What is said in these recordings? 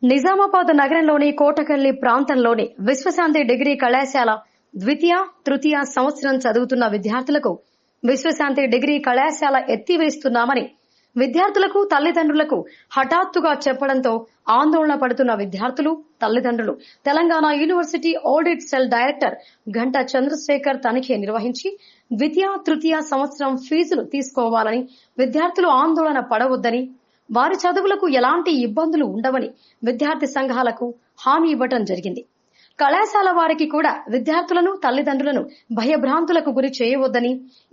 నిజామాబాద్ నగరంలోని కోటకల్లి ప్రాంతంలోని విశ్వశాంతి డిగ్రీ కళాశాల ద్వితీయ తృతీయ సంవత్సరం చదువుతున్న విద్యార్థులకు విశ్వశాంతి డిగ్రీ కళాశాల ఎత్తివేస్తున్నామని విద్యార్థులకు తల్లిదండ్రులకు హఠాత్తుగా చెప్పడంతో ఆందోళన పడుతున్న విద్యార్థులు తల్లిదండ్రులు Telangana university audit cell director Ganta Chandrasekhar తనిఖీ నిర్వహించి ద్వితీయ తృతీయ సంవత్సరం ఫీజులు తీసుకోవాలని విద్యార్థులు ఆందోళన పడవద్దని వారి చదువులకు ఎలాంటి ఇబ్బందులు ఉండవని విద్యార్థి సంఘాలకు హామీ ఇవ్వటం జరిగింది. కళాశాల వారికి కూడా విద్యార్థులను తల్లిదండ్రులను భయభ్రాంతులకు గురి చేయవద్దని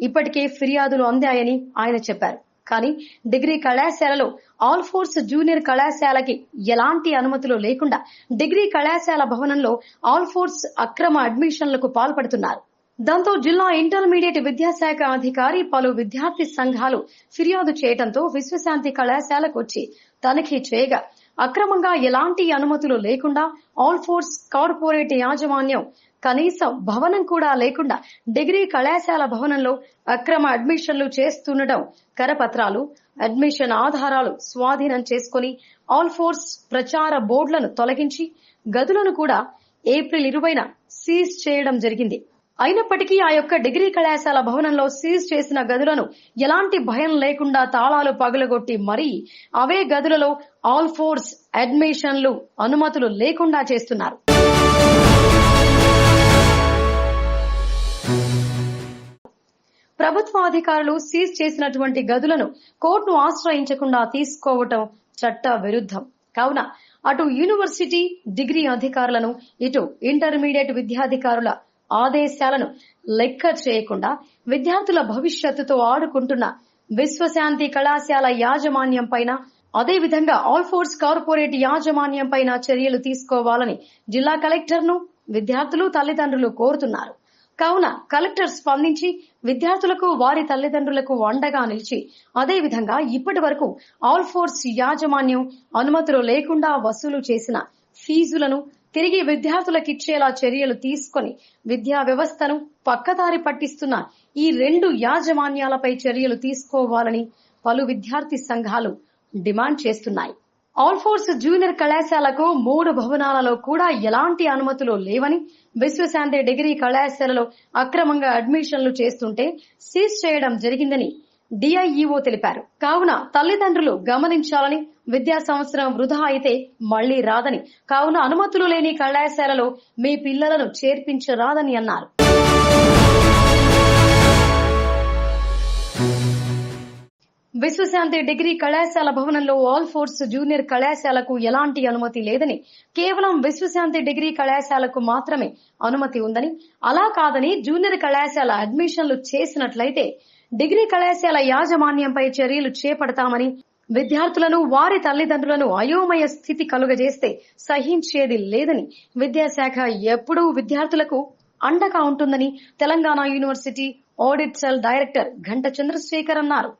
ఇప్పటికే ఫిర్యాదులు అందాయని ఆయన చెప్పారు. కానీ డిగ్రీ కళాశాలలో ఆల్ ఫోర్స్ జూనియర్ కళాశాలకి ఎలాంటి అనుమతులు లేకుండా డిగ్రీ కళాశాల భవనంలో ఆల్ ఫోర్స్ అక్రమ అడ్మిషన్లకు పాల్పడుతున్నారు. దాంతో జిల్లా ఇంటర్మీడియట్ విద్యాశాఖ అధికారి పలు విద్యార్థి సంఘాలు ఫిర్యాదు చేయడంతో విశ్వశాంతి కళాశాలకు వచ్చి తనిఖీ చేయగా అక్రమంగా ఎలాంటి అనుమతులు లేకుండా ఆల్ ఫోర్స్ కార్పొరేట్ యాజమాన్యం కనీసం భవనం కూడా లేకుండా డిగ్రీ కళాశాల భవనంలో అక్రమ అడ్మిషన్లు చేస్తుండటం, కరపత్రాలు, అడ్మిషన్ ఆధారాలు స్వాధీనం చేసుకుని ఆల్ ఫోర్స్ ప్రచార బోర్డులను తొలగించి గదులను కూడా ఏప్రిల్ 20న సీజ్ చేయడం జరిగింది. అయినప్పటికీ ఆ యొక్క డిగ్రీ కళాశాల భవనంలో సీజ్ చేసిన గదులను ఎలాంటి భయం లేకుండా తాళాలు పగులగొట్టి మరీ అవే గదులలో ఆల్ ఫోర్స్ అడ్మిషన్లు అనుమతులు లేకుండా చేస్తున్నారు. ప్రభుత్వ అధికారులు సీజ్ చేసినటువంటి గదులను కోర్టును ఆశ్రయించకుండా తీసుకోవటం చట్ట విరుద్ధం కావున అటు యూనివర్సిటీ డిగ్రీ అధికారులను ఇటు ఇంటర్మీడియట్ విద్యాధికారుల ఆదేశాలను లెక్క చేయకుండా విద్యార్థుల భవిష్యత్తుతో ఆడుకుంటున్న విశ్వశాంతి కళాశాల యాజమాన్యం పైన అదేవిధంగా ఆల్ ఫోర్స్ కార్పొరేట్ యాజమాన్యం పైన చర్యలు తీసుకోవాలని జిల్లా కలెక్టర్ను విద్యార్థులు తల్లిదండ్రులు కోరుతున్నారు. కావున కలెక్టర్ స్పందించి విద్యార్థులకు వారి తల్లిదండ్రులకు అండగా నిలిచి అదేవిధంగా ఇప్పటి వరకు ఆల్ ఫోర్స్ యాజమాన్యం అనుమతులు లేకుండా వసూలు చేసిన ఫీజులను తిరిగి విద్యార్థులకిచ్చేలా చర్యలు తీసుకొని విద్యా వ్యవస్థను పక్కదారి పట్టిస్తున్న ఈ రెండు యాజమాన్యాలపై చర్యలు తీసుకోవాలని పలు విద్యార్థి సంఘాలు డిమాండ్ చేస్తున్నాయి. ఆల్ ఫోర్స్ జూనియర్ కళాశాలకు 3 భవనాలలో కూడా ఎలాంటి అనుమతులు లేవని విశ్వశాంతి డిగ్రీ కళాశాలలో అక్రమంగా అడ్మిషన్లు చేస్తుంటే సీజ్ చేయడం జరిగిందని డిఐఈఓ తెలిపారు. కావున తల్లిదండ్రులు గమనించాలని, విద్యా సంవత్సరం వృధా అయితే మళ్లీ రాదని, కావున అనుమతులు లేని కళాశాలలో మీ పిల్లలను చేర్పించరాదని అన్నారు. విశ్వశాంతి డిగ్రీ కళాశాల భవనంలో ఆల్ ఫోర్స్ జూనియర్ కళాశాలకు ఎలాంటి అనుమతి లేదని, కేవలం విశ్వశాంతి డిగ్రీ కళాశాలకు మాత్రమే అనుమతి ఉందని, అలా కాదని జూనియర్ కళాశాల అడ్మిషన్లు చేసినట్లయితే డిగ్రీ కళాశాల యాజమాన్యంపై చర్యలు చేపడతామని, విద్యార్థులను వారి తల్లిదండ్రులను అయోమయ స్థితి కలుగజేస్తే సహించేది లేదని విద్యాశాఖ ఎప్పుడూ విద్యార్థులకు అండగా ఉంటుందని Telangana university audit cell director Ganta Chandrasekhar అన్నారు.